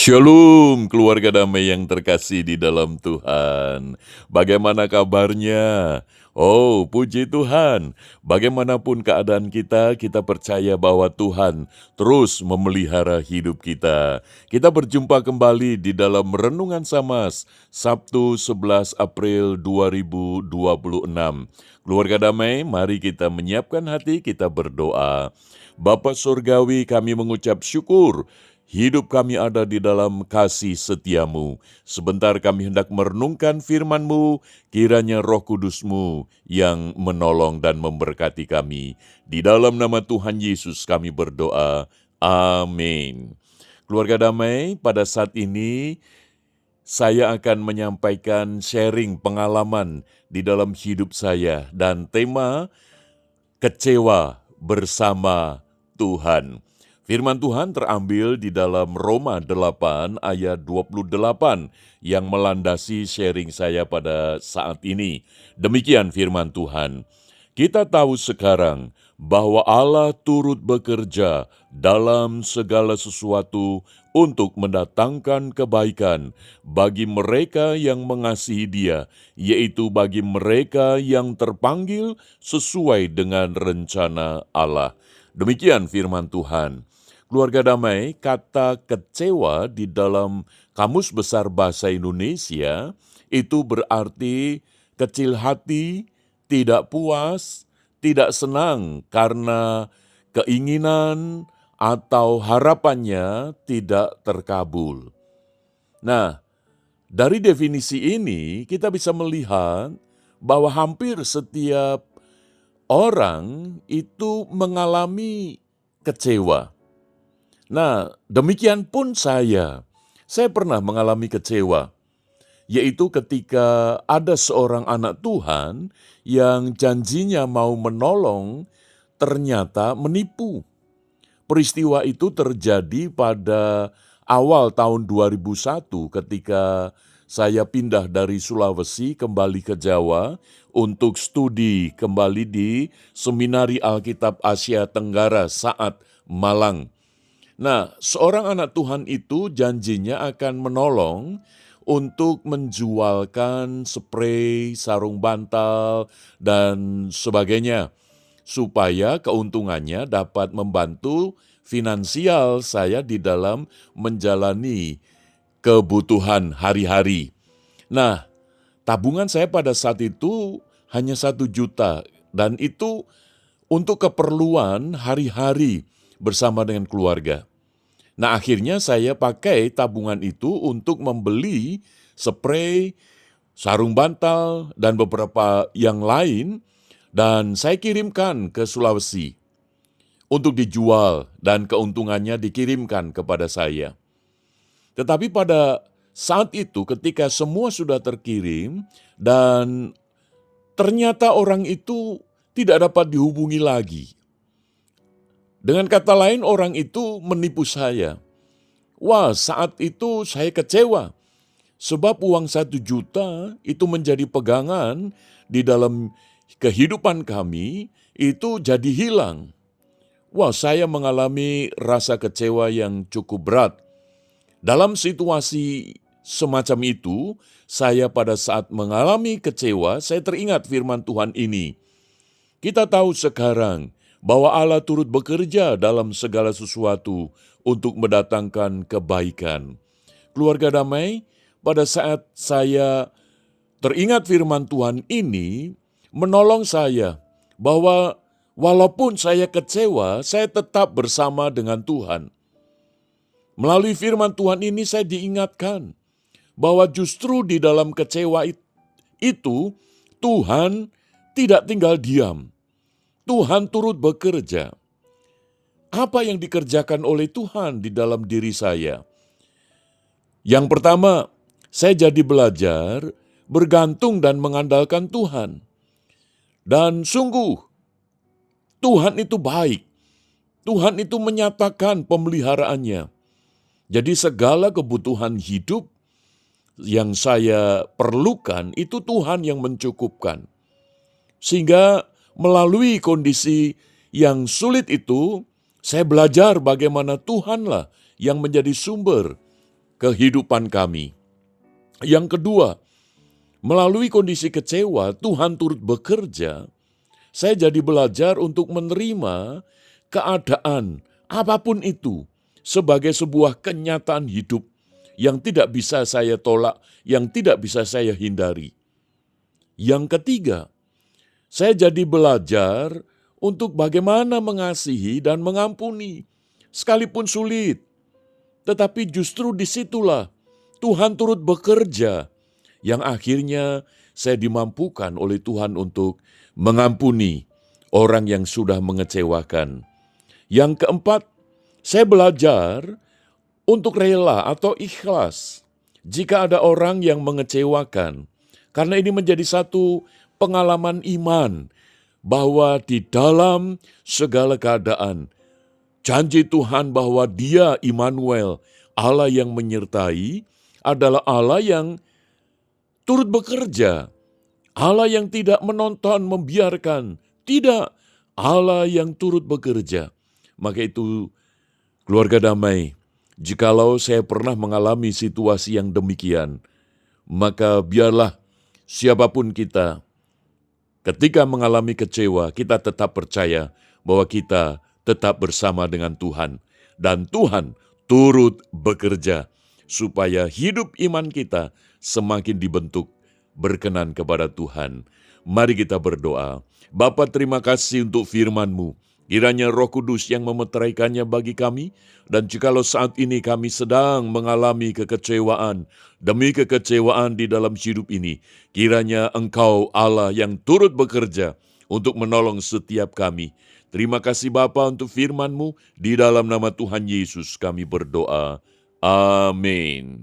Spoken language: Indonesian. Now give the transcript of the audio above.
Shalom keluarga damai yang terkasih di dalam Tuhan. Bagaimana kabarnya? Oh, puji Tuhan. Bagaimanapun keadaan kita, kita percaya bahwa Tuhan terus memelihara hidup kita. Kita berjumpa kembali di dalam Renungan Samas, Sabtu 11 April 2026. Keluarga damai, mari kita menyiapkan hati, kita berdoa. Bapa Surgawi, kami mengucap syukur. Hidup kami ada di dalam kasih setiamu. Sebentar kami hendak merenungkan firman-Mu, kiranya Roh Kudus-Mu yang menolong dan memberkati kami. Di dalam nama Tuhan Yesus kami berdoa. Amin. Keluarga damai, pada saat ini saya akan menyampaikan sharing pengalaman di dalam hidup saya dan tema kecewa bersama Tuhan. Firman Tuhan terambil di dalam Roma 8 ayat 28 yang melandasi sharing saya pada saat ini. Demikian firman Tuhan. Kita tahu sekarang bahwa Allah turut bekerja dalam segala sesuatu untuk mendatangkan kebaikan bagi mereka yang mengasihi Dia, yaitu bagi mereka yang terpanggil sesuai dengan rencana Allah. Demikian firman Tuhan. Keluarga damai, kata kecewa di dalam Kamus Besar Bahasa Indonesia itu berarti kecil hati, tidak puas, tidak senang karena keinginan atau harapannya tidak terkabul. Nah, dari definisi ini kita bisa melihat bahwa hampir setiap orang itu mengalami kecewa. Nah, demikian pun saya. Saya pernah mengalami kecewa, yaitu ketika ada seorang anak Tuhan yang janjinya mau menolong, ternyata menipu. Peristiwa itu terjadi pada awal tahun 2001 ketika saya pindah dari Sulawesi kembali ke Jawa untuk studi kembali di Seminari Alkitab Asia Tenggara saat Malang. Nah, seorang anak Tuhan itu janjinya akan menolong untuk menjualkan spray, sarung bantal, dan sebagainya, supaya keuntungannya dapat membantu finansial saya di dalam menjalani kebutuhan hari-hari. Nah, tabungan saya pada saat itu hanya 1 juta, dan itu untuk keperluan hari-hari bersama dengan keluarga. Nah, akhirnya saya pakai tabungan itu untuk membeli spray, sarung bantal, dan beberapa yang lain, dan saya kirimkan ke Sulawesi untuk dijual dan keuntungannya dikirimkan kepada saya. Tetapi pada saat itu ketika semua sudah terkirim dan ternyata orang itu tidak dapat dihubungi lagi. Dengan kata lain, orang itu menipu saya. Wah, saat itu saya kecewa. Sebab uang 1 juta itu menjadi pegangan di dalam kehidupan kami, itu jadi hilang. Wah, saya mengalami rasa kecewa yang cukup berat. Dalam situasi semacam itu, saya pada saat mengalami kecewa, saya teringat firman Tuhan ini. Kita tahu sekarang bahwa Allah turut bekerja dalam segala sesuatu untuk mendatangkan kebaikan. Keluarga damai, pada saat saya teringat firman Tuhan ini, menolong saya bahwa walaupun saya kecewa, saya tetap bersama dengan Tuhan. Melalui firman Tuhan ini saya diingatkan bahwa justru di dalam kecewa itu, Tuhan tidak tinggal diam. Tuhan turut bekerja. Apa yang dikerjakan oleh Tuhan di dalam diri saya? Yang pertama, saya jadi belajar bergantung dan mengandalkan Tuhan. Dan sungguh, Tuhan itu baik. Tuhan itu menyatakan pemeliharaannya. Jadi segala kebutuhan hidup yang saya perlukan, itu Tuhan yang mencukupkan. Sehingga melalui kondisi yang sulit itu, saya belajar bagaimana Tuhanlah yang menjadi sumber kehidupan kami. Yang kedua, melalui kondisi kecewa, Tuhan turut bekerja. Saya jadi belajar untuk menerima keadaan apapun itu sebagai sebuah kenyataan hidup yang tidak bisa saya tolak, yang tidak bisa saya hindari. Yang ketiga, saya jadi belajar untuk bagaimana mengasihi dan mengampuni, sekalipun sulit. Tetapi justru disitulah Tuhan turut bekerja, yang akhirnya saya dimampukan oleh Tuhan untuk mengampuni orang yang sudah mengecewakan. Yang keempat, saya belajar untuk rela atau ikhlas jika ada orang yang mengecewakan. Karena ini menjadi satu pengalaman iman bahwa di dalam segala keadaan, janji Tuhan bahwa Dia Immanuel, Allah yang menyertai, adalah Allah yang turut bekerja. Allah yang tidak menonton, membiarkan. Tidak, Allah yang turut bekerja. Maka itu, keluarga damai, jikalau saya pernah mengalami situasi yang demikian, maka biarlah siapapun kita, ketika mengalami kecewa, kita tetap percaya bahwa kita tetap bersama dengan Tuhan. Dan Tuhan turut bekerja supaya hidup iman kita semakin dibentuk berkenan kepada Tuhan. Mari kita berdoa. Bapa, terima kasih untuk firman-Mu. Kiranya Roh Kudus yang memeteraikannya bagi kami, dan jikalau saat ini kami sedang mengalami kekecewaan demi kekecewaan di dalam hidup ini, kiranya Engkau Allah yang turut bekerja untuk menolong setiap kami. Terima kasih Bapa untuk firman-Mu, di dalam nama Tuhan Yesus kami berdoa. Amin.